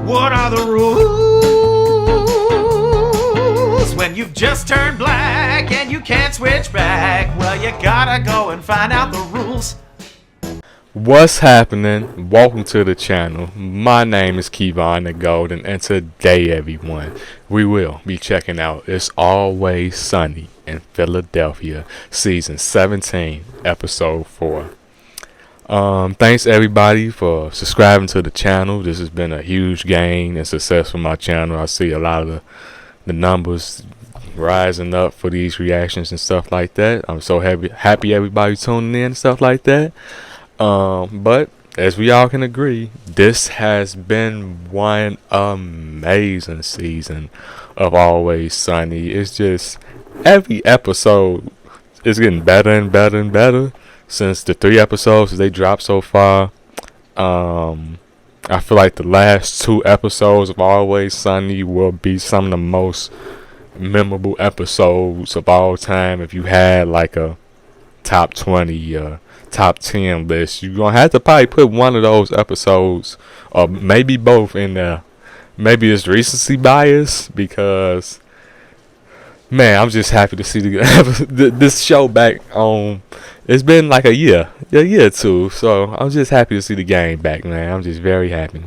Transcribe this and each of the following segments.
What are the rules when you've just turned black and you can't switch back? Well, you gotta go and find out the rules. What's happening? Welcome to the channel. My name is Kevon the Golden, and today, everyone, we will be checking out It's Always Sunny in Philadelphia, season 17, episode 4. Thanks everybody for subscribing to the channel. This has been a huge gain and success for my channel. I see a lot of the numbers rising up for these reactions and stuff like that. I'm so happy everybody tuning in and stuff like that. But as we all can agree, this has been one amazing season of Always Sunny. It's just every episode is getting better and better and better since the 3 episodes they dropped so far. I feel like the last 2 episodes of Always Sunny will be some of the most memorable episodes of all time. If you had like a top 20 top 10 list, you're gonna have to probably put one of those episodes or maybe both in there. Maybe it's recency bias, because man, I'm just happy to see this show back on. It's been like a year or two, so I'm just happy to see the game back, man. I'm just very happy.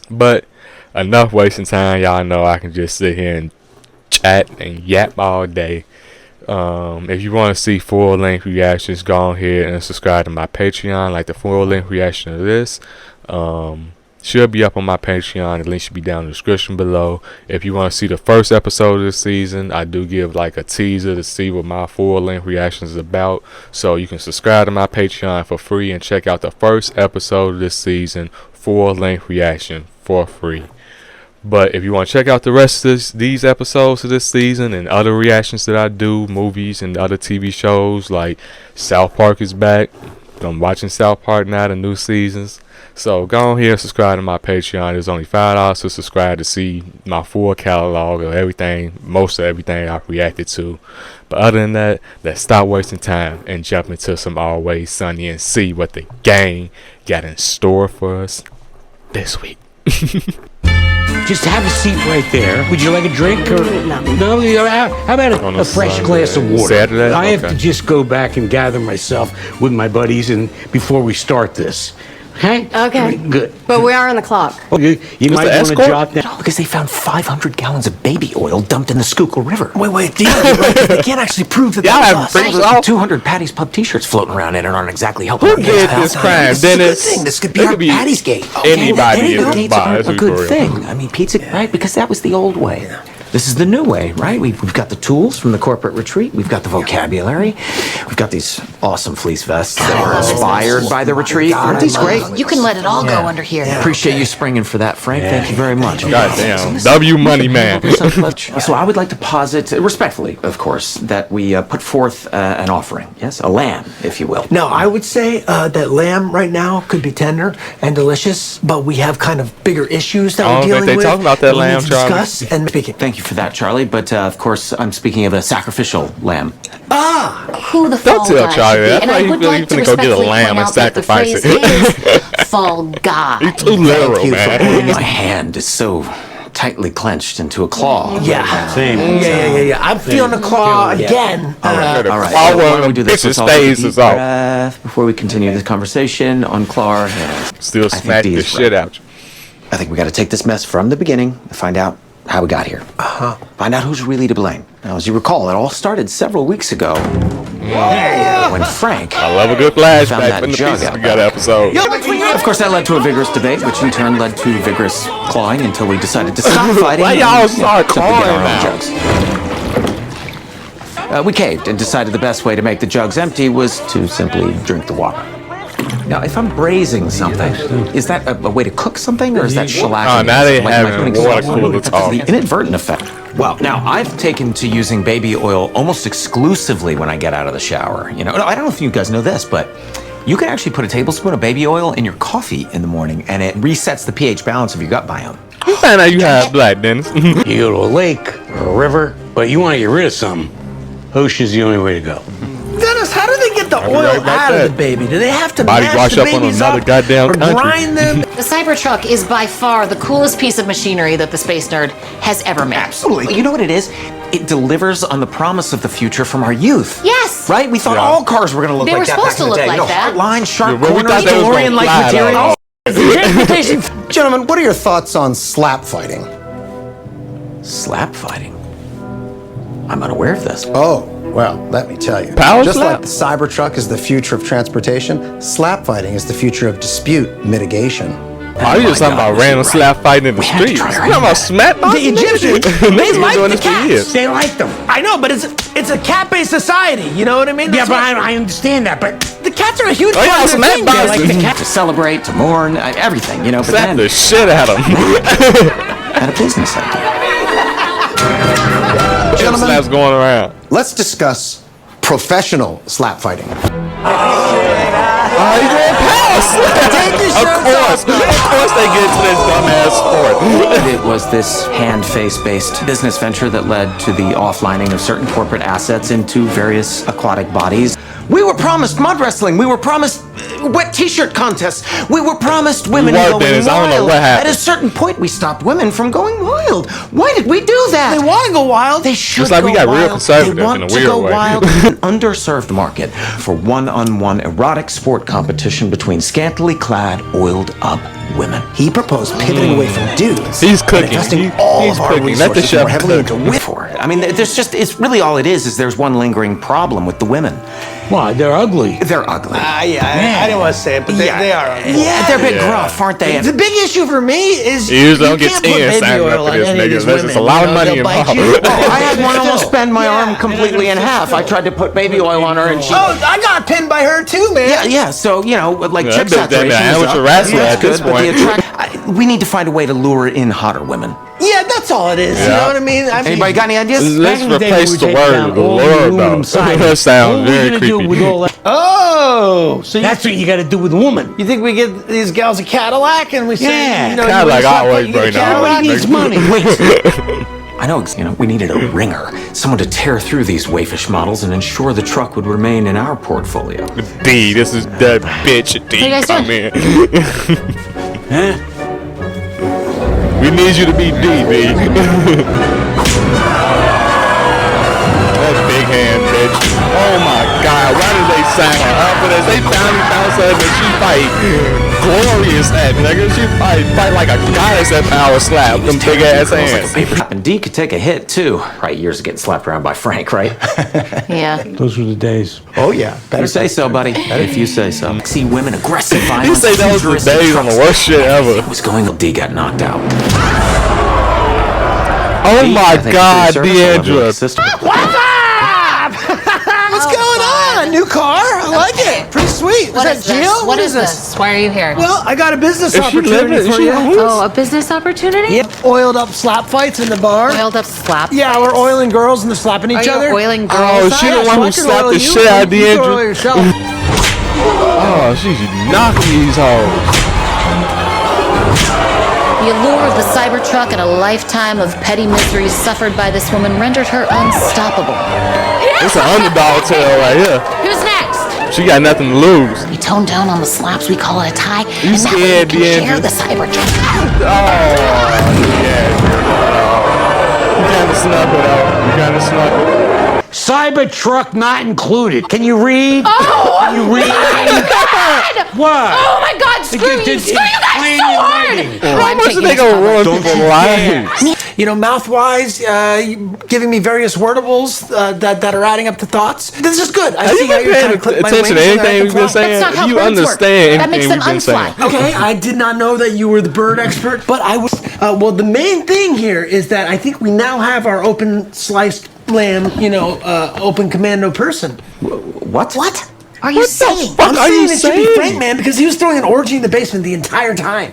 But enough wasting time. Y'all know I can just sit here and chat and yap all day. If you want to see full-length reactions, go on here and subscribe to my Patreon. Like the full-length reaction of this should be up on my Patreon. The link should be down in the description below. If you want to see the first episode of this season, I do give like a teaser to see what my full-length reaction is about, so you can subscribe to my Patreon for free and check out the first episode of this season, full-length reaction for free. But if you want to check out the rest of these episodes of this season and other reactions that I do, movies and other TV shows, like South Park is back. I'm watching South Park now, the new seasons. So go on here and subscribe to my Patreon. There's only $5 to subscribe to see my full catalog of everything, most of everything I've reacted to. But other than that, let's stop wasting time and jump into some Always Sunny and see what the gang got in store for us this week. Just have a seat right there. Would you like a drink or no? How about a fresh glass of water? Saturday? I have to just go back and gather myself with my buddies and before we start this. Okay? Okay. Good. But we are on the clock. Well, you might want to jot that. No, because they found 500 gallons of baby oil dumped in the Schuylkill River. Wait, they can't actually prove that that was us. 200 Patty's Pub T-shirts floating around in it aren't exactly helping. Who did this crime, Dennis? This could be our Patty's Gate. Anybody Patty's in Gates bar, aren't a good thing. I mean, pizza, right? Because that was the old way. This is the new way, right? We've got the tools from the corporate retreat. We've got the vocabulary. We've got these awesome fleece vests that are inspired by the retreat. Aren't these great? You can let it all go under here. Appreciate you springing for that, Frank. Thank you very much. Goddamn, W money man. So I would like to posit, respectfully, of course, that we put forth an offering. Yes, a lamb, if you will. No, I would say that lamb right now could be tender and delicious, but we have kind of bigger issues that we're dealing with. They talking about that lamb, Charlie. Discuss and speak it. Thank you for that, Charlie. But of course, I'm speaking of a sacrificial lamb. Who the fall tell guy Charlie should be. that. And I I thought would you like to finna go get a respectfully lamb point and out that the sacrifice phrase it. is fall guy. You're too literal, Thank you for man. putting my hand is so tightly clenched into a claw. Yeah. Same. Yeah. I'm feeling the claw again. All right. Why So why don't we do this? Let's all take a stays deep us off. breath before we continue this conversation on Clar. Still think smack the Dee's shit right. out you. I think we got to take this mess from the beginning and find out how we got here. Find out who's really to blame. Now, as you recall, it all started several weeks ago when Frank I love a good found flashback that from the jug Pieces out We Got back. episode. Of course, that led to a vigorous debate, which in turn led to vigorous clawing until we decided to stop fighting. Why y'all and, start simply get clawing our own now? jugs. We caved and decided the best way to make the jugs empty was to simply drink the water. Now, if I'm braising something, is that a way to cook something, or is that shellacking? Oh, now they Like having putting water salt? cooler That's talk. the inadvertent effect. Well, now I've taken to using baby oil almost exclusively when I get out of the shower. You know, I don't know if you guys know this, but you can actually put a tablespoon of baby oil in your coffee in the morning, and it resets the pH balance of your gut biome. You find out you have black, Dennis. You go to a lake or a river, but you want to get rid of something. Ocean's the only way to go. Dennis, how did they get the I'll be oil right back out there. of the baby? Do they have to Body mash wash the up on babies another up goddamn or country. grind them? The Cybertruck is by far the coolest piece of machinery that the Space Nerd has ever made. Absolutely. You know what it is? It delivers on the promise of the future from our youth. Yes. Right? We thought Yeah. all cars were going to look They like were that supposed back in to the look day. like you know, that. hard lines, sharp Yeah, well, we corners, thought they was gonna DeLorean-like fly, material. Transportation. Gentlemen, what are your thoughts on slap fighting? Slap fighting. I'm unaware of this. Oh, well, let me tell you. Power Just slap. like the Cybertruck is the future of transportation, slap fighting is the future of dispute mitigation. Oh, you just talking about random slap fighting in the We had to streets. try You our talking about smack The boxing? Egyptians, Niggas they been like doing the this for cats. years. They like them. I know, but it's a cat-based society. You know what I mean? Yeah, That's but what- I understand that. But the cats are a huge Oh, yeah, part of some their mad thing. They're like boxing. the cat. To celebrate, to mourn, everything, you know. But Slap then, the shit out of them. at a business idea. Gentlemen, Slaps going around. let's discuss professional slap fighting. Oh, he going past. Of course they get to this dumbass sport. It was this hand-face-based business venture that led to the offlining of certain corporate assets into various aquatic bodies. We were promised mud wrestling. We were promised wet T-shirt contests. We were promised women We were, going Dennis. wild. I don't know what happened. At a certain point, we stopped women from going wild. Why did we do that? They want to go wild. They should It's like we go got real wild. conservative They want in a to weird go way. wild. An underserved market for one-on-one erotic sport competition between scantily clad, oiled-up women. He proposed pivoting away from dudes. He's and cooking. investing He- all he's of our cooking. Let the resources chef more heavily cook. into women. For it. I mean, there's just, it's really all it is there's one lingering problem with the women. why? They're ugly. They're ugly. I didn't want to say it, but they are. Yeah, they're a bit Yeah. gruff, aren't they? The big issue for me is You usually don't get can't put 10 baby signing oil up for on this, any of nigga. these There's women. just a lot of You know, money they'll bite involved. you. Oh, I had one almost bend my Yeah. arm completely in half. I tried to put baby oil on her and she... Oh, I got pinned by her too, man. Yeah, so, you know, like Yeah, chick that bitch saturation an is amateur up. wrestler That's at this good, but the point. we need to find a way to lure in hotter women. Yeah, that's all it is. You Yeah. know what I mean? Anybody got any ideas? Let's in the day, replace we the were taking word down with the all the lure, aluminum though. siding. That sounds What are very we gonna do with creepy. all that? Oh, so That's what you got to do with a woman. you think we get these gals a Cadillac and we say, Yeah. you know, Cadillac you wanna always you get a bring the Cadillac? Everybody needs money. I know, you know, we needed a ringer, someone to tear through these waifish models and ensure the truck would remain in our portfolio. D, this is that bitch. D, you guys come doing? in. Huh? We need you to be D, B. That big hand, bitch. Oh my God, why did they sign her up for this? They finally found something that she fight glorious at, nigga. She fight like a goddess at power slap. Them big ass hands. And D could take a hit too. Right, years of getting slapped around by Frank, right? Yeah. Those were the days. Oh, yeah. Better say so, buddy. If you say so. See women aggressive, He violent, say that was the futuristic days on the trucks. worst shit ever. It was going till D got knocked out. Oh D, my I think, God, free service, I love your Deandra. system. What's going on? New car? I like it. Pretty sweet. What is is that this? Jill? What is this? Why are you here? Well, I got a business Is she opportunity living? Is for she you. homeless? Oh, a business opportunity? Yeah, oiled up slap fights in the bar. Oiled up slap. Yeah, we're oiling girls and they're slapping each Are other. you oiling Oh, girls? she the Yeah, one so who I can slapped oil the you, shit out of you can oil Deandra. yourself. Oh, she's knocking these hoes. The allure of the Cybertruck and a lifetime of petty miseries suffered by this woman rendered her unstoppable. It's an underdog tale right here. Who's next? She got nothing to lose. We tone down on the slaps, we call it a tie, You and that way scared, we can share Deandra? the Cybertruck. Oh, yeah. You gotta snuff it out. You gotta snuff it. Cybertruck not included. Can you read? Oh, Can you read? What? oh my God, screw you guys so hard! How much are they gonna ruin people's lives? You know, mouth-wise, giving me various wordables that are adding up to thoughts. This is good. I Have see you how been you're trying paying to clip my attention to wings so that I anything can we've been fly. saying? That's not how You birds work. understand That makes anything them we've been saying. unfly. Okay, I did not know that you were the bird expert, but I was. Well, the main thing here is that I think we now have our open sliced lamb, open commando person. What? What are you saying? fuck I'm are you saying it should be saying? Frank, man, because he was throwing an orgy in the basement the entire time.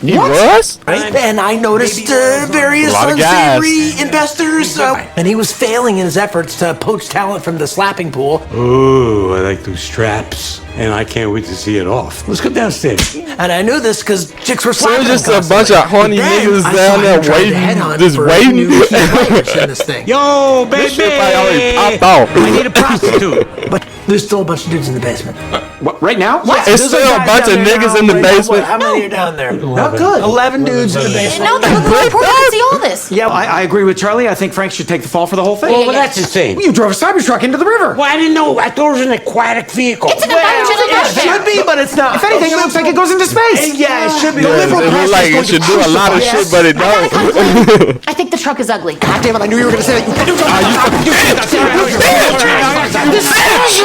He was? Right? And I noticed various A lot of gas. unsavory investors, and he was failing in his efforts to poach talent from the slapping pool. Ooh, I like those straps. And I can't wait to see it off. Let's go downstairs. And I knew this because chicks were So slapping it's just him a bunch of horny constantly. Then niggas I down saw there him trying to waiting, headhunt just for waiting. new key players in this thing. Yo, baby! This shit probably already popped off. I need a prostitute. But There's still a bunch of dudes in the basement. What, right now? Yes, It's there's still a guy bunch down of there niggas now. in the Wait, basement. How many are down there? Not good. 11 dudes in the basement. No, the reporter can see all this. Yeah, I agree with Charlie. I think Frank should take the fall for the whole thing. Well, that's insane. You drove a Cybertruck into the river. Well, I didn't know. I thought it was an aquatic vehicle. It's an abandoned It should be, but it's not. If anything, it looks like it goes into space. Yeah, it should be. Yeah, The liberal it press looks is like going it should to do a lot of crucify shit, but it don't. I think the truck is ugly. God damn it, I knew you were going to say that.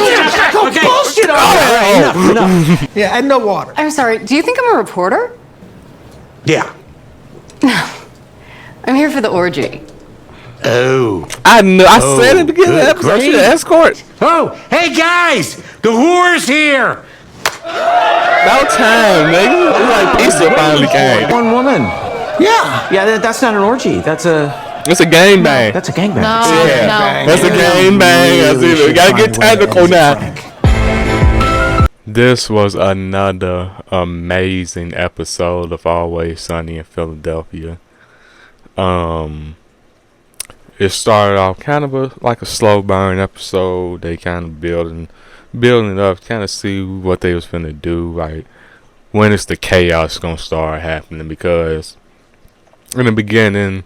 Okay. bullshit on Enough. Yeah, and no water. I'm sorry, do you think I'm a reporter? Yeah. I'm here for the orgy. Oh. I know. I said it at the beginning of the episode. great. She an escort. Oh, hey guys, the whore's here. About time, nigga. It's like pizza finally came. One woman. Yeah. Yeah, that's not an orgy. That's a Gang bang. gangbang. No, Yeah. no. That's a gang bang. That's it. We gotta get technical now. This was another amazing episode of Always Sunny in Philadelphia. It started off kind of like a slow burn episode. They kind of building it up, kind of see what they was finna do. Like, when is the chaos gonna start happening? Because in the beginning,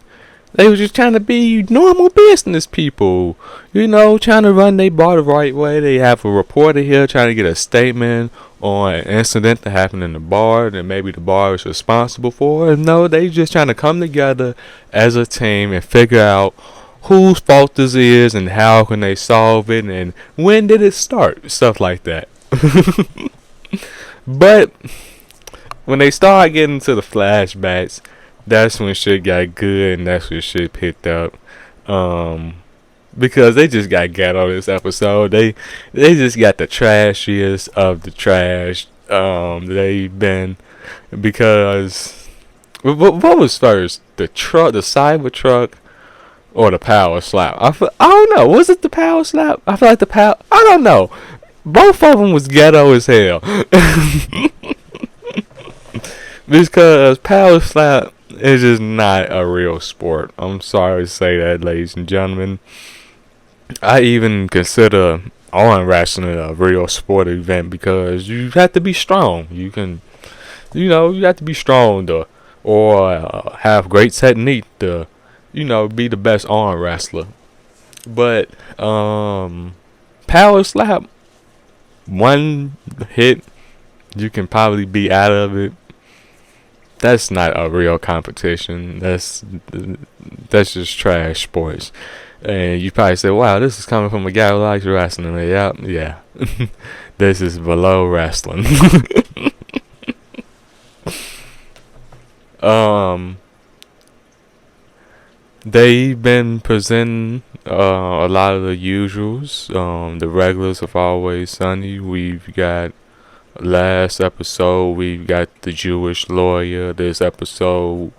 they was just trying to be normal business people, you know, trying to run their bar the right way. They have a reporter here trying to get a statement on an incident that happened in the bar that maybe the bar is responsible for. And no, they just trying to come together as a team and figure out whose fault this is and how can they solve it and when did it start, stuff like that. But when they start getting to the flashbacks, that's when shit got good and that's when shit picked up. Because they just got ghetto this episode. They just got the trashiest of the trash. They've been, because what was first, the Cybertruck or the power slap? I don't know. Was it the power slap? I feel like I don't know. Both of them was ghetto as hell. Because power slap is just not a real sport. I'm sorry to say that, ladies and gentlemen. I even consider arm wrestling a real sport event because you have to be strong. You have to be strong or have great technique to, be the best arm wrestler. But power slap, one hit, you can probably be out of it. That's not a real competition. That's just trash sports. And you probably say, wow, this is coming from a guy who likes wrestling. Yeah. This is below wrestling. They've been presenting a lot of the usuals, the regulars of Always Sunny. We've got last episode, we've got the Jewish lawyer. This episode,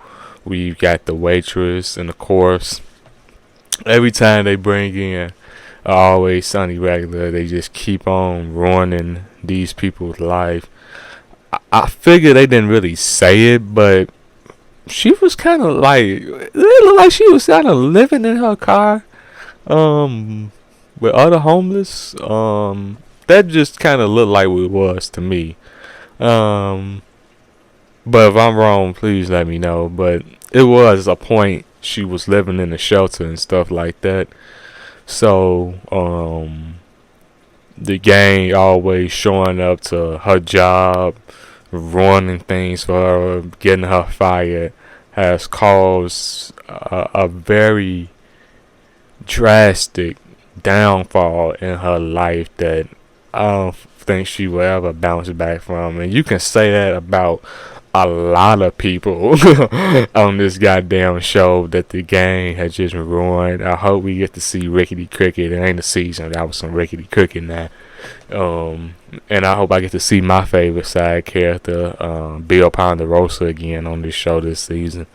we've got the waitress, and of course, every time they bring in Always Sunny regular, they just keep on ruining these people's life. I figure they didn't really say it, but she was kind of like, it looked like she was kind of living in her car with other homeless. That just kind of looked like what it was to me. But if I'm wrong, please let me know. But it was a point she was living in a shelter and stuff like that. So the gang always showing up to her job, ruining things for her, getting her fired, has caused a very drastic downfall in her life that I don't think she will ever bounce back from. And you can say that about a lot of people on this goddamn show that the gang has just ruined. I hope we get to see Rickety Cricket. It ain't a season. That was some Rickety Cricket now. And I hope I get to see my favorite side character, Bill Ponderosa, again on this show this season.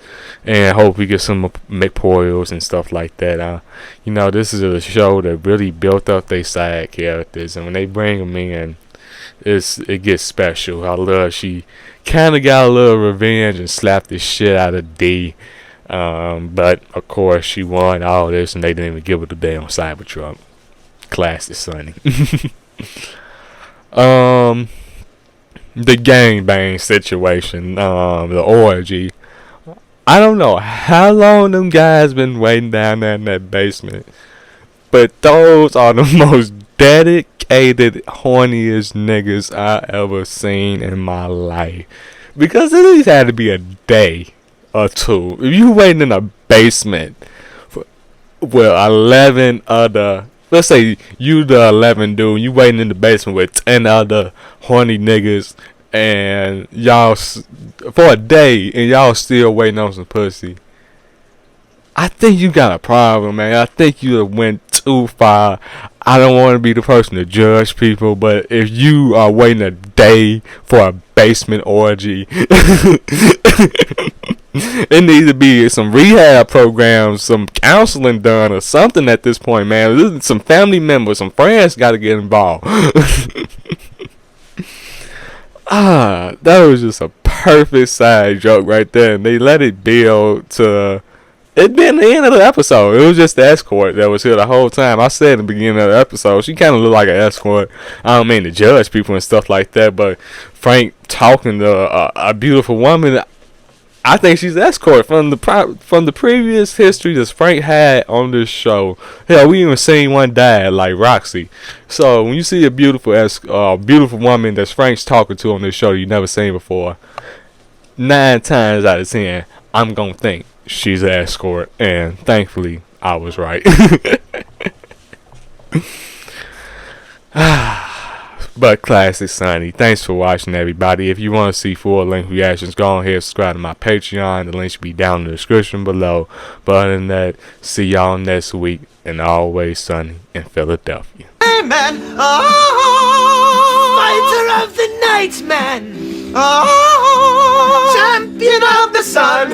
And I hope we get some McPoyles and stuff like that. This is a show that really built up their side characters. And when they bring them in, it gets special. I love she kind of got a little revenge and slapped the shit out of D. But, of course, she won all this and they didn't even give her the damn Cybertruck. Classic Sunny. The gangbang situation, the orgy. I don't know how long them guys been waiting down there in that basement, but those are the most dedicated, horniest niggas I ever seen in my life. Because at least had to be a day or two. If you waiting in a basement for 11 other, let's say you the 11 dude, you waiting in the basement with 10 other horny niggas, and y'all for a day, and y'all still waiting on some pussy. I think you got a problem, man. I think you went too far. I don't want to be the person to judge people, but if you are waiting a day for a basement orgy, it needs to be some rehab programs, some counseling done, or something at this point, man. Some family members, some friends got to get involved. That was just a perfect side joke right there, and they let it build to it being the end of the episode. It was just the escort that was here the whole time. I said in the beginning of the episode, she kind of looked like an escort. I don't mean to judge people and stuff like that, but Frank talking to a beautiful woman, I think she's an escort from the previous history that Frank had on this show. Hell, we even seen one dad like Roxy. So when you see a beautiful woman that Frank's talking to on this show you never seen before, 9 times out of 10, I'm gonna think she's an escort, and thankfully I was right. But classic Sonny. Thanks for watching, everybody. If you want to see full length reactions, go ahead and subscribe to my Patreon. The link should be down in the description below. But other than that, see y'all next week, and always sunny in Philadelphia. Hey, man. Fighter of the night, man. Champion of the sun.